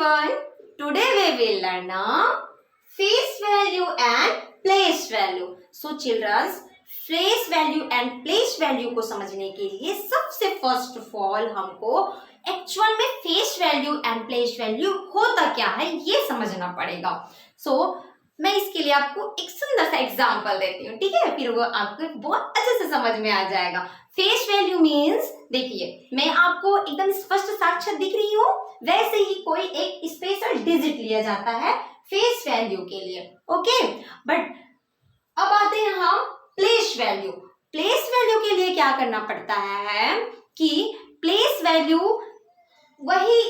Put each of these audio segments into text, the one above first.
everyone, today we will learn face value and place value. So children, face value and place value को समझने के लिए सबसे first of all हमको actual में face value and place value होता क्या है ये समझना पड़ेगा. सो मैं इसके लिए आपको एक सुंदर सा एग्जांपल देती हूँ, ठीक है, फिर वो आपको बहुत अच्छे से समझ में आ जाएगा. फेस वैल्यू मीन्स, देखिए मैं आपको एकदम स्पष्ट साक्षात दिख रही हूँ, वैसे ही कोई एक स्पेशल डिजिट लिया जाता है फेस वैल्यू के लिए. ओके, बट अब आते हैं हम प्लेस वैल्यू. प्लेस वैल्यू के लिए क्या करना पड़ता है कि प्लेस वैल्यू वही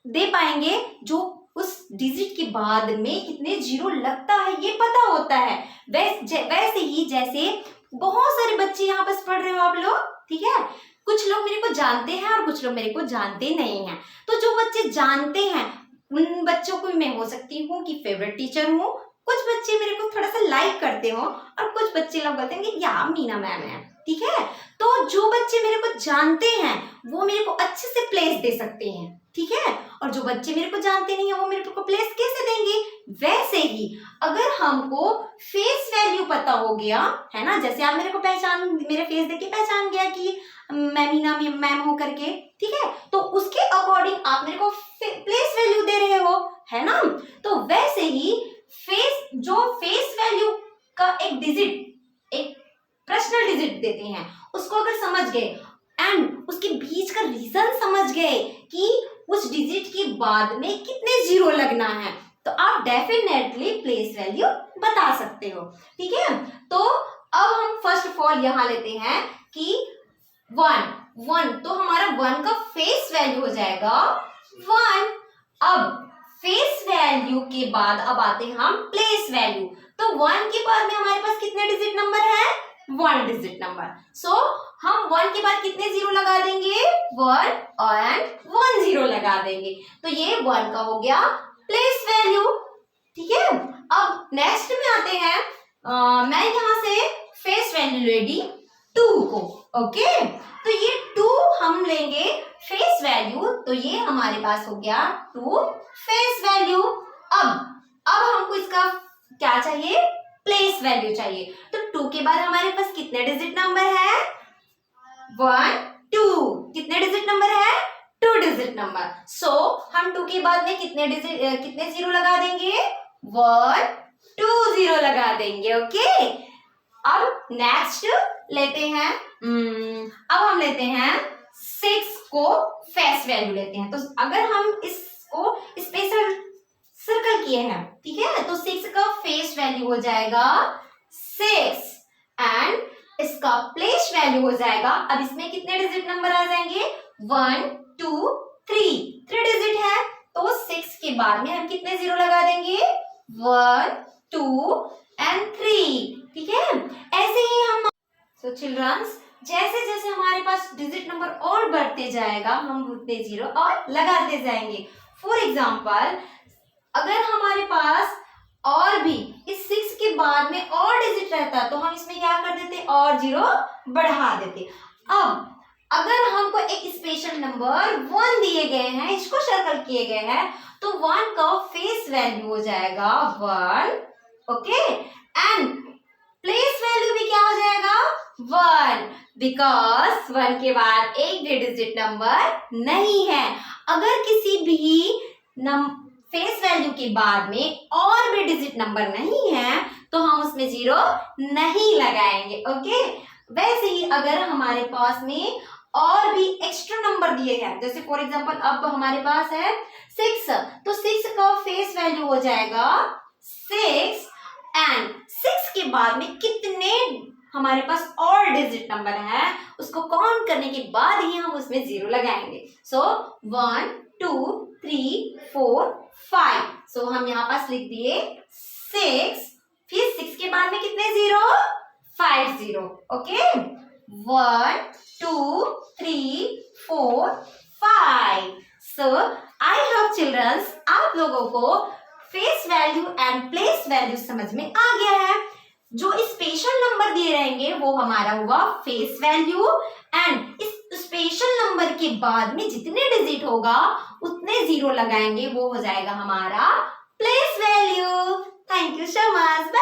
दे पाएंगे जो उस डिजिट के बाद में कितने जीरो लगता है ये पता होता है. वैसे ही जैसे बहुत सारे बच्चे यहाँ पर पढ़ रहे हो आप लोग, ठीक है, कुछ लोग मेरे को जानते हैं और कुछ लोग मेरे को जानते नहीं हैं. तो जो बच्चे जानते हैं उन बच्चों को मैं हो सकती हूँ कि फेवरेट टीचर हूँ, कुछ बच्चे मेरे को थोड़ा सा लाइक करते हो और कुछ बच्चे लोग बोलते हैं कि या मीना मैम है, ठीक है. तो जो बच्चे मेरे को जानते हैं वो मेरे को अच्छे से प्लेस दे सकते हैं, ठीक है, और जो बच्चे मेरे को जानते नहीं है वो मेरे को प्लेस कैसे देंगे. वैसे ही अगर हमको फेस वैल्यू पता हो गया है ना, जैसे आप मेरे को मेरे फेस देख के पहचान गया कि मैं मीना मैम हो करके, ठीक है, तो उसके अकॉर्डिंग आप मेरे को प्लेस वैल्यू दे रहे हो, है ना. तो वैसे ही फेस वैल्यू का एक डिजिट, एक पर्सनल डिजिट देते हैं, उसको अगर समझ गए एंड उसके बीच का रीजन समझ गए कि उस डिजिट के बाद में कितने जीरो लगना है, तो आप डेफिनेटली प्लेस वैल्यू बता सकते हो, ठीक है. तो अब हम फर्स्ट ऑफ ऑल यहाँ लेते हैं कि वन, तो हमारा वन का फेस वैल्यू हो जाएगा 1. अब फेस वैल्यू के बाद अब आते हैं हम प्लेस वैल्यू. तो 1 के बाद में हमारे पास कितने डिजिट नंबर है, 1 डिजिट नंबर. सो हम 1 के बाद कितने जीरो लगा देंगे, 1 एंड 1 जीरो लगा देंगे. तो ये 1 का हो गया प्लेस वैल्यू, ठीक है. अब नेक्स्ट में आते हैं, मैं यहाँ से फेस वैल्यू रेडी 2 को. ओके, तो ये 2 हम लेंगे फेस वैल्यू, तो ये हमारे पास हो गया 2 फेस वैल्यू. अब हमको इसका क्या चाहिए, प्लेस वैल्यू चाहिए. तो 2 के बाद हमारे पास कितने डिजिट नंबर है, 1 2. कितने डिजिट नंबर है, 2 डिजिट नंबर. सो हम 2 के बाद में कितने जीरो लगा देंगे, 1 2 जीरो लगा देंगे. ओके, अब नेक्स्ट लेते हैं, अब हम लेते हैं 6 को फेस वैल्यू लेते हैं. तो अगर हम इसको स्पेशल सर्कल किए हैं, ठीक है, तो 6 का फेस वैल्यू हो जाएगा 6 एंड इसका प्लेस वैल्यू हो जाएगा. अब इसमें कितने डिजिट नंबर आ जाएंगे, 1 2 3 डिजिट है, तो 6 के बाद में हम कितने जीरो लगा देंगे, 1 2 एंड 3, ठीक है. ऐसे ही हम चिल्ड्रंस जैसे जैसे हमारे पास डिजिट नंबर और बढ़ते जाएगा हम उतने जीरो और लगाते जाएंगे. फॉर एग्जाम्पल अगर हमारे पास और भी इस 6 के बाद में और डिजिट रहता तो हम इसमें क्या कर देते, और जीरो बढ़ा देते. अब अगर हमको एक स्पेशल नंबर 1 दिए गए हैं, इसको सर्कल किए गए हैं, तो 1 का फेस वैल्यू हो जाएगा 1. ओके, एंड प्लेस वैल्यू भी क्या हो जाएगा, 1, बिकॉज 1 के बाद एक भी डिजिट नंबर नहीं है. अगर किसी भी फेस वैल्यू के बाद में और भी डिजिट नंबर नहीं है तो हम उसमें जीरो नहीं लगाएंगे. ओके, वैसे ही अगर हमारे पास में और भी एक्स्ट्रा नंबर दिए हैं, जैसे फॉर एग्जांपल अब हमारे पास है 6, तो 6 का फेस वैल्यू हो जाएगा 6 एंड 6 के बाद में कितने हमारे पास और डिजिट नंबर है उसको काउंट करने के बाद ही हम उसमें जीरो लगाएंगे. सो 1 2 3 4 5. सो हम यहाँ पास लिख दिए 6, फिर 6 के बाद में कितने zero, 5 zero. Okay, 1 2 3 4 5. So I hope childrens आप लोगों को face value and place value समझ में आ गया है. जो स्पेशल नंबर दिए रहेंगे वो हमारा हुआ फेस वैल्यू एंड इस स्पेशल नंबर के बाद में जितने डिजिट होगा उतने जीरो लगाएंगे, वो हो जाएगा हमारा place value. Thank you so much.